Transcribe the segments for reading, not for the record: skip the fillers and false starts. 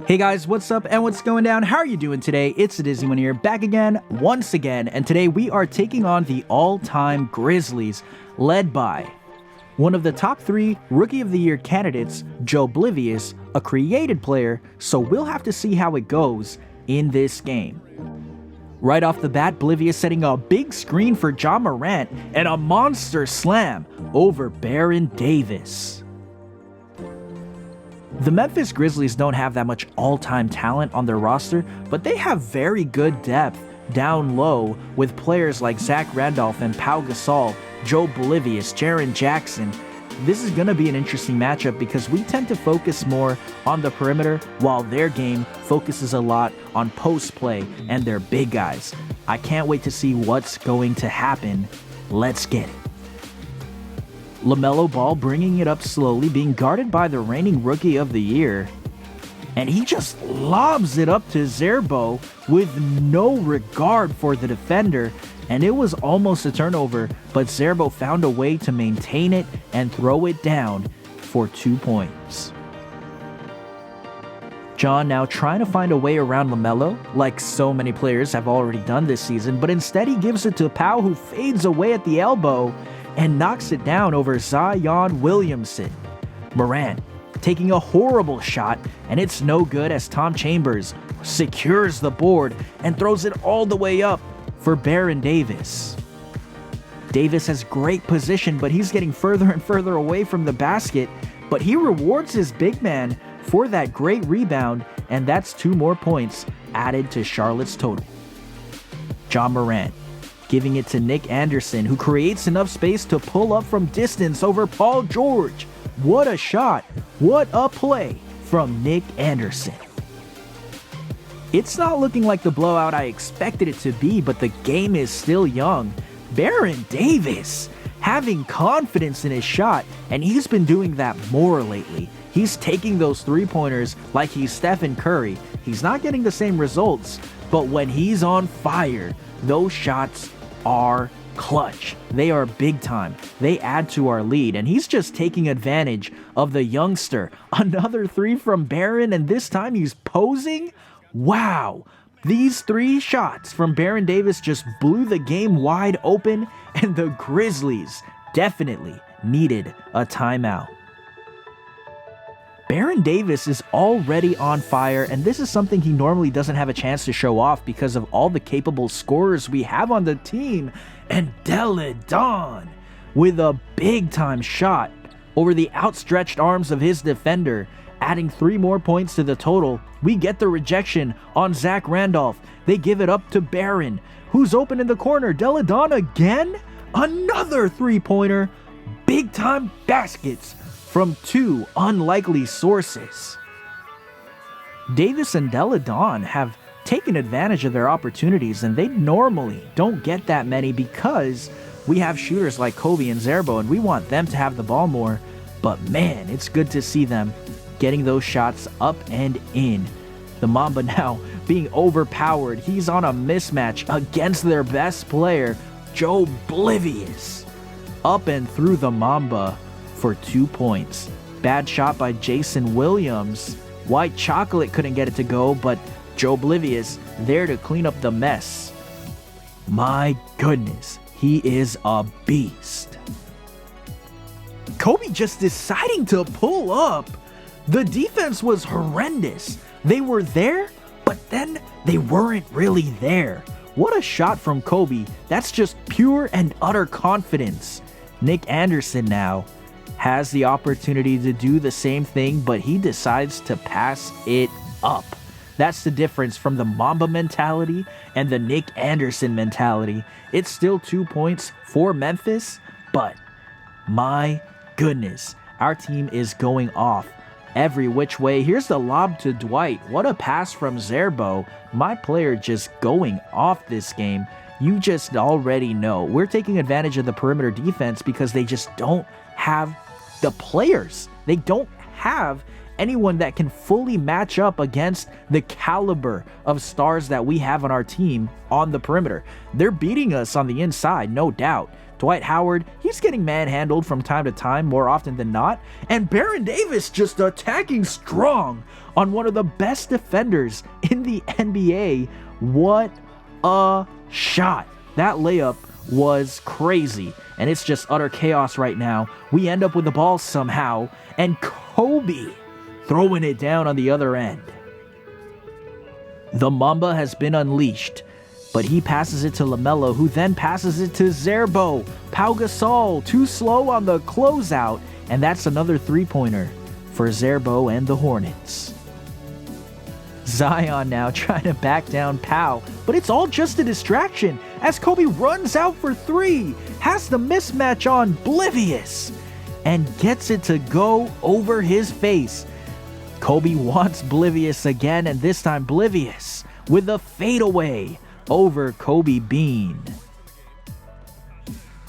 Hey guys, what's up and what's going down? How are you doing today? It's the Dizzy One here, back again, once again, and today we are taking on the all-time Grizzlies, led by one of the top 3 Rookie of the Year candidates, Joe Blivius, a created player, so we'll have to see how it goes in this game. Right off the bat, Blivius setting a big screen for Ja Morant and a monster slam over Baron Davis. The Memphis Grizzlies don't have that much all-time talent on their roster, but they have very good depth down low with players like Zach Randolph and Pau Gasol, Joe Blivius, Jaren Jackson. This is going to be an interesting matchup because we tend to focus more on the perimeter while their game focuses a lot on post play and their big guys. I can't wait to see what's going to happen. Let's get it. LaMelo Ball bringing it up slowly, being guarded by the reigning Rookie of the Year. And he just lobs it up to Zerbo with no regard for the defender. And it was almost a turnover, but Zerbo found a way to maintain it and throw it down for 2 points. John now trying to find a way around LaMelo, like so many players have already done this season, but instead he gives it to Pau, who fades away at the elbow and knocks it down over Zion Williamson. Morant taking a horrible shot, and it's no good as Tom Chambers secures the board and throws it all the way up for Baron Davis. Davis has great position, but he's getting further and further away from the basket, but he rewards his big man for that great rebound, and that's 2 more points added to Charlotte's total. Ja Morant giving it to Nick Anderson, who creates enough space to pull up from distance over Paul George. What a shot. What a play from Nick Anderson. It's not looking like the blowout I expected it to be, but the game is still young. Baron Davis having confidence in his shot, and he's been doing that more lately. He's taking those 3-pointers like he's Stephen Curry. He's not getting the same results, but when he's on fire, those shots are clutch. They are big time. They add to our lead, and he's just taking advantage of the youngster. Another 3 from Baron, and this time he's posing. Wow. These 3 shots from Baron Davis just blew the game wide open, and the Grizzlies definitely needed a timeout. Baron Davis is already on fire, and this is something he normally doesn't have a chance to show off because of all the capable scorers we have on the team. And Deladon with a big-time shot over the outstretched arms of his defender, adding 3 more points to the total. We get the rejection on Zach Randolph. They give it up to Baron, who's open in the corner. Deladon again? Another 3-pointer. Big-time baskets from 2 unlikely sources. Davis and Deladon have taken advantage of their opportunities, and they normally don't get that many because we have shooters like Kobe and Zerbo, and we want them to have the ball more. But man, it's good to see them getting those shots up and in. The Mamba now being overpowered. He's on a mismatch against their best player, Joe Blivius. Up and through the Mamba for 2 points. Bad shot by Jason Williams. White Chocolate couldn't get it to go, but Joe Blivius there to clean up the mess. My goodness, he is a beast. Kobe just deciding to pull up. The defense was horrendous. They were there, but then they weren't really there. What a shot from Kobe. That's just pure and utter confidence. Nick Anderson now has the opportunity to do the same thing, but he decides to pass it up. That's the difference from the Mamba mentality and the Nick Anderson mentality. It's still 2 points for Memphis, but my goodness, our team is going off every which way. Here's the lob to Dwight. What a pass from Zerbo. My player just going off this game. You just already know. We're taking advantage of the perimeter defense because they just don't have the players. They don't have anyone that can fully match up against the caliber of stars that we have on our team on the perimeter. They're beating us on the inside, no doubt. Dwight Howard, he's getting manhandled from time to time, more often than not. And Baron Davis just attacking strong on one of the best defenders in the NBA. What a shot. That layup was crazy. And it's just utter chaos right now. We end up with the ball somehow. And Kobe throwing it down on the other end. The Mamba has been unleashed, but he passes it to LaMelo, who then passes it to Zerbo. Pau Gasol, too slow on the closeout, and that's another three-pointer for Zerbo and the Hornets. Zion now trying to back down Pau, but it's all just a distraction as Kobe runs out for three, has the mismatch on Oblivious, and gets it to go over his face. Kobe wants Oblivious again, and this time Oblivious with a fadeaway over Kobe Bean.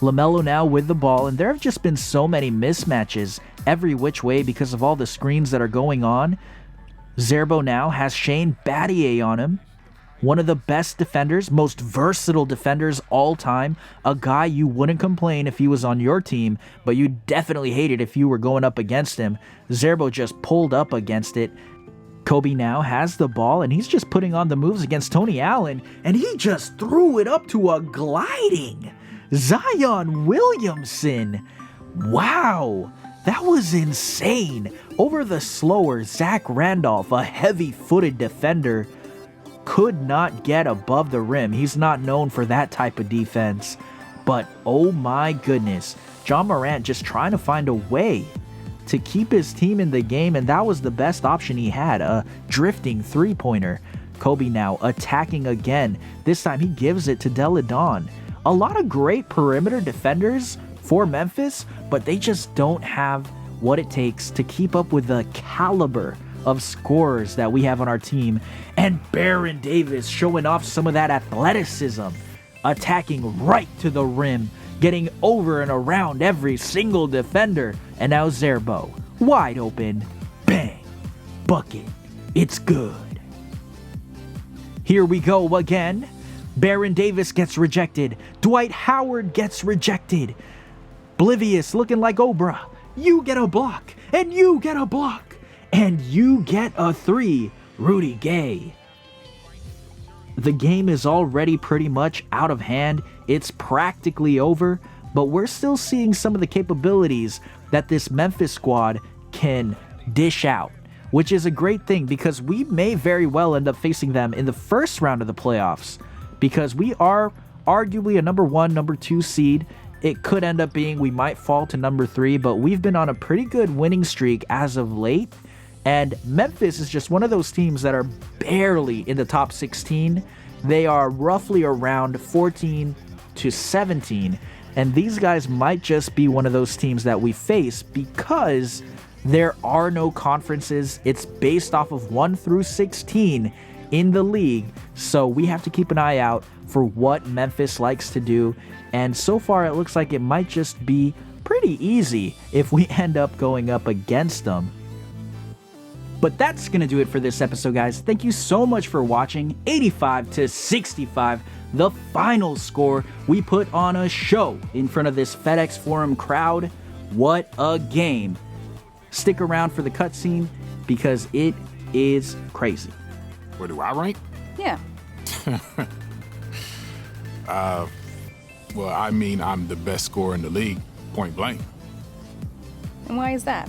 LaMelo now with the ball, and there have just been so many mismatches every which way because of all the screens that are going on. Zerbo now has Shane Battier on him. One of the best defenders, most versatile defenders all time. A guy you wouldn't complain if he was on your team, but you definitely hate it if you were going up against him. Zerbo just pulled up against it. Kobe now has the ball, and he's just putting on the moves against Tony Allen, and he just threw it up to a gliding Zion Williamson. Wow, that was insane. Over the slower Zach Randolph, a heavy-footed defender, could not get above the rim. He's not known for that type of defense. But oh my goodness, John Morant just trying to find a way to keep his team in the game, and that was the best option he had, a drifting three-pointer. Kobe now attacking again. This time he gives it to Deladon. A lot of great perimeter defenders for Memphis, but they just don't have what it takes to keep up with the caliber of scorers that we have on our team. And Baron Davis showing off some of that athleticism, attacking right to the rim, getting over and around every single defender. And now Zerbo, wide open, bang, bucket, it's good. Here we go again. Baron Davis gets rejected. Dwight Howard gets rejected. Oblivious looking like Oprah. You get a block, and you get a block, and you get a three. Rudy Gay. The game is already pretty much out of hand. It's practically over, but we're still seeing some of the capabilities that this Memphis squad can dish out, which is a great thing because we may very well end up facing them in the first round of the playoffs because we are arguably a number 1, number 2 seed. It could end up being we might fall to number 3, but we've been on a pretty good winning streak as of late. And Memphis is just one of those teams that are barely in the top 16. They are roughly around 14 to 17. And these guys might just be one of those teams that we face because there are no conferences. It's based off of 1 through 16 in the league. So we have to keep an eye out for what Memphis likes to do. And so far, it looks like it might just be pretty easy if we end up going up against them. But that's going to do it for this episode, guys. Thank you so much for watching. 85 to 65, the final score. We put on a show in front of this FedEx Forum crowd. What a game. Stick around for the cutscene because it is crazy. Where do I rank? Yeah. Well, I mean, I'm the best scorer in the league, point blank. And why is that?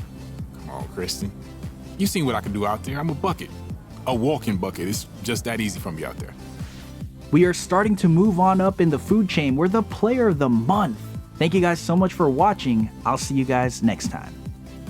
Come on, Kristen. You seen what I can do out there. I'm a bucket. A walking bucket. It's just that easy for me out there. We are starting to move on up in the food chain. We're the player of the month. Thank you guys so much for watching. I'll see you guys next time.